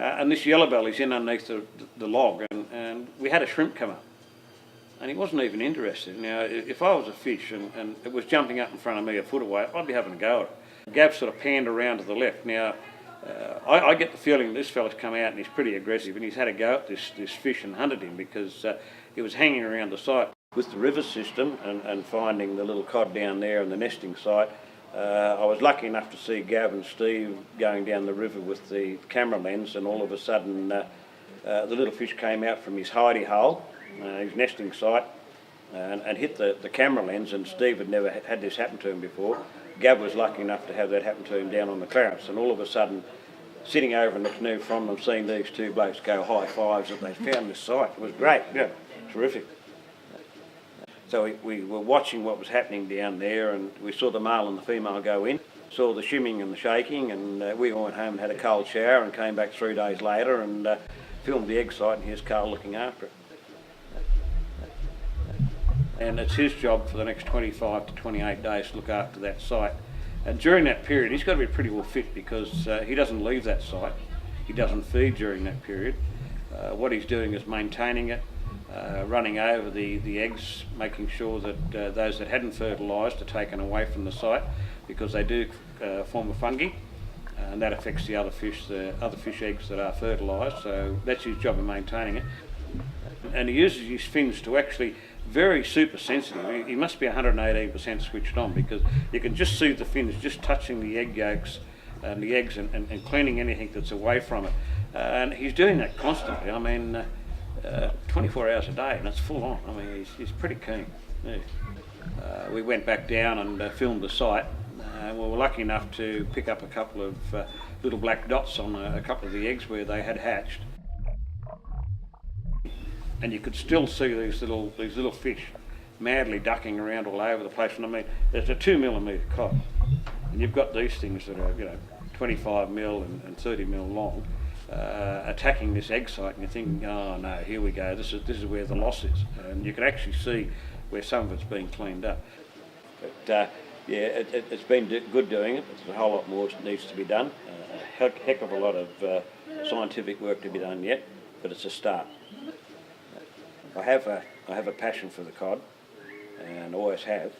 and this yellow belly's in underneath the log, and we had a shrimp come up. And he wasn't even interested. Now, if I was a fish and it was jumping up in front of me a foot away, I'd be having a go at it. Gav sort of panned around to the left. Now, I get the feeling this fella's come out and he's pretty aggressive, and he's had a go at this fish and hunted him because he was hanging around the site. With the river system and finding the little cod down there and the nesting site, I was lucky enough to see Gav and Steve going down the river with the camera lens, and all of a sudden the little fish came out from his hidey hole, his nesting site, and hit the camera lens, and Steve had never had this happen to him before. Gav was lucky enough to have that happen to him down on the Clarence, and all of a sudden, sitting over in the canoe from them, seeing these two blokes go high fives that they found this site, it was great, yeah, terrific. So we were watching what was happening down there, and we saw the male and the female go in, saw the shimming and the shaking, and we all went home and had a cold shower and came back 3 days later and filmed the egg site, and here's Carl looking after it. And it's his job for the next 25 to 28 days to look after that site. And during that period, he's got to be pretty well fit because he doesn't leave that site. He doesn't feed during that period. What he's doing is maintaining it, running over the eggs, making sure that those that hadn't fertilised are taken away from the site because they do form a fungi, and that affects the other fish eggs that are fertilised. So that's his job of maintaining it. And he uses his fins to actually very super sensitive. He must be 118% switched on because you can just see the fins just touching the egg yolks and the eggs and cleaning anything that's away from it. And he's doing that constantly. I mean, 24 hours a day, and it's full on. I mean, he's pretty keen. Yeah. We went back down and filmed the site. We were lucky enough to pick up a couple of little black dots on a couple of the eggs where they had hatched. And you could still see these little fish madly ducking around all over the place. And I mean, there's a 2mm cod, and you've got these things that are 25mm and 30mm long, attacking this egg site, and you're thinking, oh no, here we go. This is where the loss is, and you can actually see where some of it's been cleaned up. But yeah, it's been good doing it. There's a whole lot more that needs to be done. A heck of a lot of scientific work to be done yet, but it's a start. I have a passion for the cod, and always have.